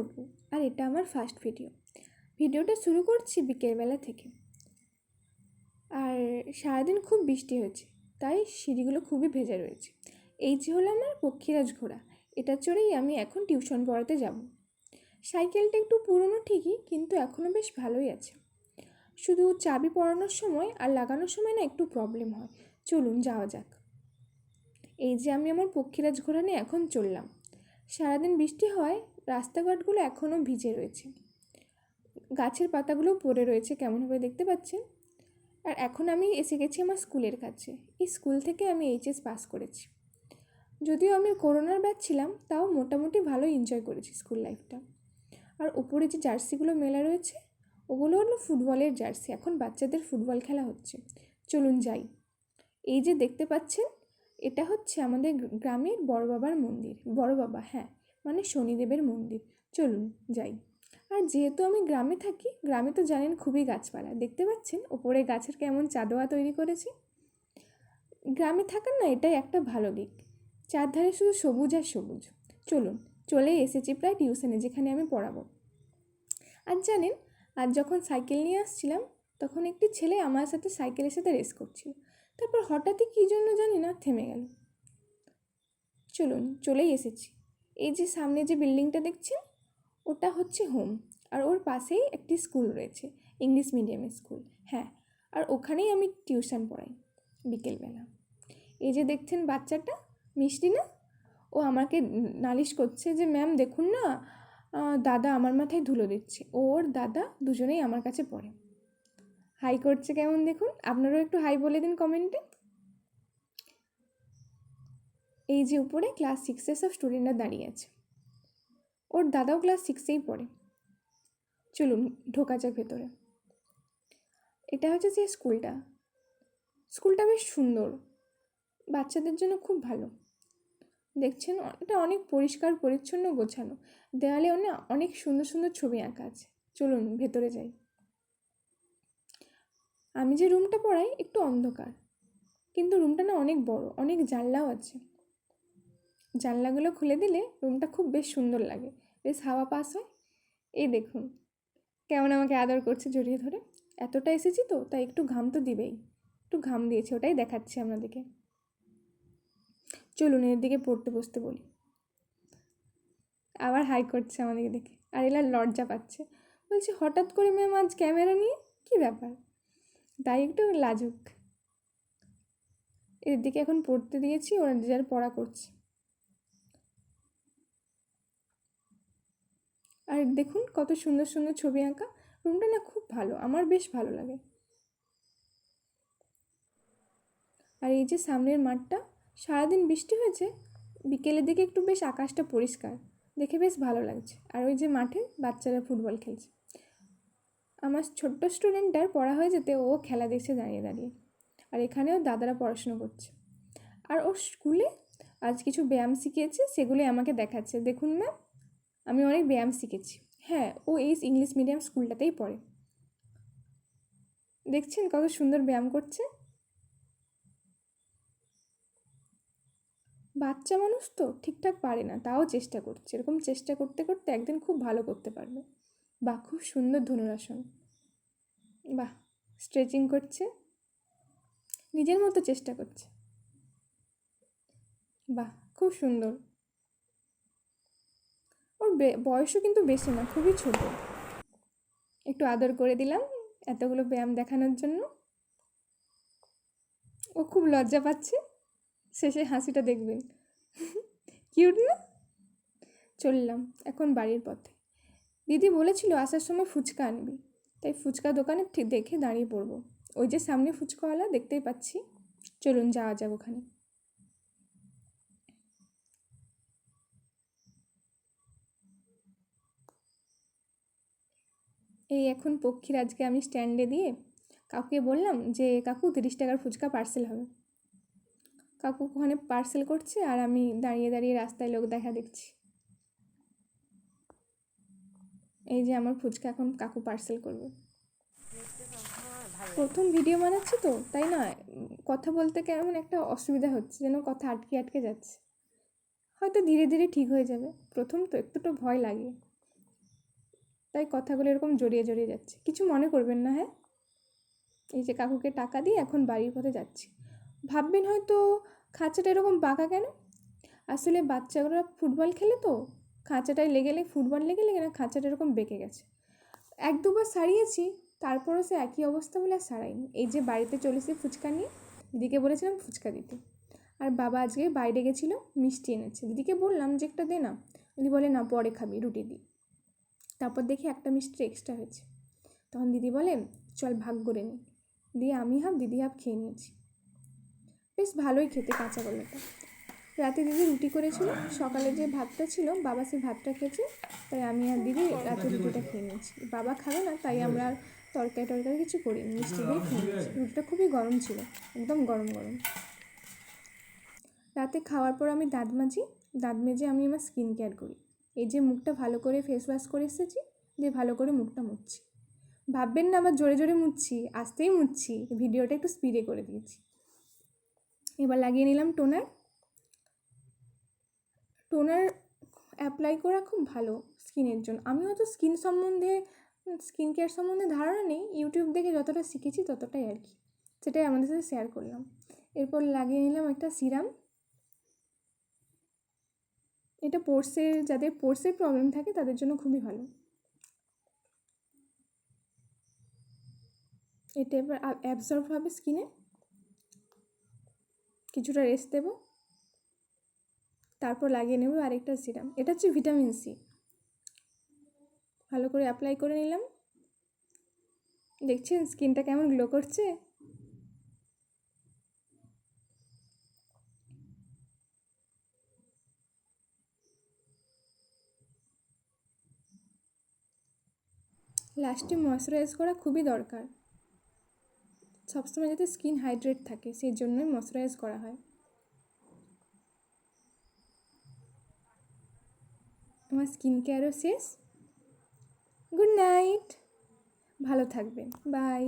অপু, আর এটা আমার ফার্স্ট ভিডিওটা শুরু করছি বিকেলবেলা থেকে। আর সারাদিন খুব বৃষ্টি হয়েছে, তাই সিঁড়িগুলো খুবই ভেজা রয়েছে। এই যে হলো আমার পক্ষীরাজ ঘোড়া, এটা চড়েই আমি এখন টিউশন পড়াতে যাব। সাইকেলটা একটু পুরনো ঠিকই, কিন্তু এখনও বেশ ভালোই আছে। শুধু চাবি পরানোর সময় আর লাগানোর সময় না একটু প্রবলেম হয়। চলুন যাওয়া যাক। এই যে আমি আমার পক্ষীরাজ ঘোড়া নিয়ে এখন চললাম। সারাদিন বৃষ্টি হয়, রাস্তাঘাটগুলো এখনও ভিজে রয়েছে, গাছের পাতাগুলো পড়ে রয়েছে কেমনভাবে দেখতে পাচ্ছেন। আর এখন আমি এসে গেছি আমার স্কুলের কাছে। এই স্কুল থেকে আমি এইচএস পাস করেছি। যদিও আমি করোনার ব্যাচ ছিলাম, তাও মোটামুটি ভালো এনজয় করেছি স্কুল লাইফটা। আর উপরে যে জার্সিগুলো মেলা রয়েছে, ওগুলো হলো ফুটবলের জার্সি। এখন বাচ্চাদের ফুটবল খেলা হচ্ছে। চলুন যাই। এই যে দেখতে পাচ্ছেন, এটা হচ্ছে আমাদের গ্রামের বড় বাবার মন্দির। বড় বাবা, হ্যাঁ, মানে শনিদেবের মন্দির। চলুন যাই। আর যেহেতু আমি গ্রামে থাকি, গ্রামে তো জানেন খুবই গাছপালা। দেখতে পাচ্ছেন ওপরে গাছের কেমন চাঁদোয়া তৈরি করেছে। গ্রামে থাকার না এটাই একটা ভালো দিক, চারধারে শুধু সবুজ আর সবুজ। চলুন, চলে এসেছি প্রায় টিউশনে, যেখানে আমি পড়াবো। আর জানেন, আজ যখন সাইকেল নিয়ে আসছিলাম, তখন একটি ছেলে আমার সাথে সাইকেলের সাথে রেস করছিল। তারপর হঠাৎই কী জন্য জানি না থেমে গেল। চলুন, চলেই এসেছি। এই যে সামনে যে বিল্ডিংটা দেখছেন, ওটা হচ্ছে হোম। আর ওর পাশেই একটি স্কুল রয়েছে, ইংলিশ মিডিয়ামের স্কুল। হ্যাঁ, আর ওখানেই আমি টিউশন পড়াই বিকেলবেলা। এই যে দেখছেন বাচ্চাটা, মিষ্টি না, ও আমাকে নালিশ করছে যে ম্যাম দেখুন না, দাদা আমার মাথায় ধুলো দিচ্ছে। ওর দাদা দুজনেই আমার কাছে পড়ে। হাই করছে কেমন দেখুন। আপনারাও একটু হাই বলে দিন কমেন্টে। এই যে উপরে ক্লাস 6-এর সব স্টুডেন্টরা দাঁড়িয়ে আছে। ওর দাদাও ক্লাস 6-এই পড়ে। চলুন ঢোকা যাক ভেতরে। এটা হচ্ছে যে স্কুলটা বেশ সুন্দর, বাচ্চাদের জন্য খুব ভালো। দেখছেন এটা অনেক পরিষ্কার পরিচ্ছন্ন, গোছানো। দেওয়ালে অনেক সুন্দর সুন্দর ছবি আঁকা আছে। চলুন ভেতরে যাই। আমি যে রুমটা পড়াই একটু অন্ধকার, কিন্তু রুমটা না অনেক বড়, অনেক জানলাও আছে। জানলাগুলো খুলে দিলে রুমটা খুব বেশ সুন্দর লাগে, বেশ হাওয়া পাস হয়। এই দেখুন কেমন আমাকে আদর করছে জড়িয়ে ধরে। এতটা এসেছি তো, তাই একটু ঘাম তো দিবেই। একটু ঘাম দিয়েছে, ওটাই দেখাচ্ছি আপনাদেরকে। চলুন এর দিকে পড়তে বসতে বলি। আবার হাই করছে আমাদেরকে দেখে, আর এলা লজ্জা পাচ্ছে। বলছে হঠাৎ করে ম্যাম আজ ক্যামেরা নিয়ে, কী ব্যাপার? তাই একটু লাজুক। এর দিকে এখন পড়তে দিয়েছি, ওরা যার পড়া করছে। আর দেখুন কত সুন্দর সুন্দর ছবি আঁকা। রুমটা না খুব ভালো, আমার বেশ ভালো লাগে। আর এই যে সামনের মাঠটা, সারাদিন বৃষ্টি হয়েছে, বিকেলের দিকে একটু বেশ আকাশটা পরিষ্কার, দেখে বেশ ভালো লাগছে। আর ওই যে মাঠে বাচ্চারা ফুটবল খেলছে। আমার ছোট্ট স্টুডেন্টটার পড়া হয়ে যেতে ও খেলা দেখছে দাঁড়িয়ে দাঁড়িয়ে। আর এখানেও দাদারা পড়াশুনো করছে। আর ওর স্কুলে আজ কিছু ব্যায়াম শিখিয়েছে, সেগুলোই আমাকে দেখাচ্ছে। দেখুন ম্যাম, আমি অনেক ব্যায়াম শিখেছি। হ্যাঁ, ও এই ইংলিশ মিডিয়াম স্কুলটাতেই পড়ে। দেখছেন কত সুন্দর ব্যায়াম করছে। বাচ্চা মানুষ তো ঠিকঠাক পারে না, তাও চেষ্টা করছে। এরকম চেষ্টা করতে করতে একদিন খুব ভালো করতে পারবে। বাহ, খুব সুন্দর ধনুরাসন। বাহ, স্ট্রেচিং করছে, নিজের মতো চেষ্টা করছে। বাহ, খুব সুন্দর। ওর বয়সও কিন্তু বেশি না, খুবই ছোট। একটু আদর করে দিলাম এতগুলো ব্যায়াম দেখানোর জন্য। ও খুব লজ্জা পাচ্ছে, শেষে হাসিটা দেখবেন। কিউট না? চললাম এখন বাড়ির পথে। দিদি বলেছিল আসার সময় ফুচকা আনবি, তাই ফুচকা দোকানে ঠিক দেখে দাঁড়িয়ে পড়বো। ওই যে সামনে ফুচকাওয়ালা দেখতেই পাচ্ছি। চলুন যাওয়া যাক ওখানে। এই এখন পক্ষীরাজকে আমি স্ট্যান্ডে দিয়ে কাকুকে বললাম যে কাকু 30 টাকার ফুচকা পার্সেল হবে। কাকু ওখানে পার্সেল করছে, আর আমি দাঁড়িয়ে দাঁড়িয়ে রাস্তায় লোক দেখা দেখছি। এই যে আমার ফুচকা এখন কাকু পার্সেল করবে। প্রথম ভিডিও বানাচ্ছি তো, তাই না কথা বলতে কেমন একটা অসুবিধা হচ্ছে, যেন কথা আটকে আটকে যাচ্ছে। হয়তো ধীরে ধীরে ঠিক হয়ে যাবে, প্রথম তো একটু ভয় লাগে। তাই কথাগুলো এরকম জড়িয়ে জড়িয়ে যাচ্ছে। কিছু মনে করবেন না, হ্যাঁ। এই যে কাকুকে টাকা দিয়ে এখন বাড়ির পথে যাচ্ছি। ভাববেন হয়তো খাঁচাটা এরকম বাঁকা কেন? আসলে বাচ্চাগুলো ফুটবল খেলে তো খাঁচাটায় লেগে ফুটবল লেগে না খাঁচাটা এরকম বেঁকে গেছে। 1-2বার সারিয়েছি, তারপরও সে একই অবস্থা বলে আর সারাইনি। এই যে বাড়িতে চলেছি ফুচকা নিয়ে, দিদিকে বলেছিলাম ফুচকা দিতে। আর বাবা আজকে বাইরে গেছিলো, মিষ্টি এনেছে। দিদিকে বললাম যে একটা দে না, দিদি বলে না পরে খাবি, রুটি দিই। তারপর দেখি একটা মিষ্টি এক্সট্রা হয়েছে, তখন দিদি বলে চল ভাগ করে নিই। দিয়ে আমি হাফ দিদি হাফ খেয়ে নিয়েছি। বেশ ভালোই খেতে কাঁচা কলাটা। রাতে দিদি রুটি করেছিল, সকালে যে ভাতটা ছিল বাবা সেই ভাতটা খেয়েছে, তাই আমি আর দিদি রাতে রুটিটা খেয়ে নিয়েছি। বাবা খাবে না তাই আমরা আর তরকারি কিছু করিনি, মিষ্টি দিয়ে খেয়ে নিয়েছি। রুটিটা খুবই গরম ছিল, একদম গরম গরম। রাতে খাওয়ার পর আমি দাঁত মেজে আমি আমার স্কিন কেয়ার করি। এই যে মুখটা ভালো করে ফেস ওয়াশ করে এসেছি, দিয়ে ভালো করে মুখটা মুছছি। ভাববেন না আবার জোরে জোরে মুছছি, আস্তেই মুছছি, ভিডিওটা একটু স্পিডে করে দিয়েছি। এবার লাগিয়ে নিলাম টোনার অ্যাপ্লাই করা খুব ভালো স্কিনের জন্য। আমিও তো স্কিন কেয়ার সম্বন্ধে ধারণা নেই, ইউটিউব দেখে যতটা শিখেছি ততটাই আর কি, সেটাই আমাদের সাথে শেয়ার করলাম। এরপর লাগিয়ে নিলাম একটা সিরাম। এটা যাদের পোর্সের প্রবলেম থাকে তাদের জন্য খুবই ভালো। এটা এবার অ্যাবজর্ব হবে স্কিনে, কিছুটা রেস্ট দেবো, তারপর লাগিয়ে নেব আরেকটা সিরাম। এটা হচ্ছে ভিটামিন সি। ভালো করে অ্যাপ্লাই করে নিলাম। দেখছেন স্কিনটা কেমন গ্লো করছে? লাস্টে ময়শ্চারাইজ করা খুবই দরকার, সবসময় যাতে স্কিন হাইড্রেট থাকে সেই জন্যই ময়শ্চারাইজ করা হয়। আমার স্কিন কেয়ারও শেষ। গুড নাইট, ভালো থাকবেন, বাই।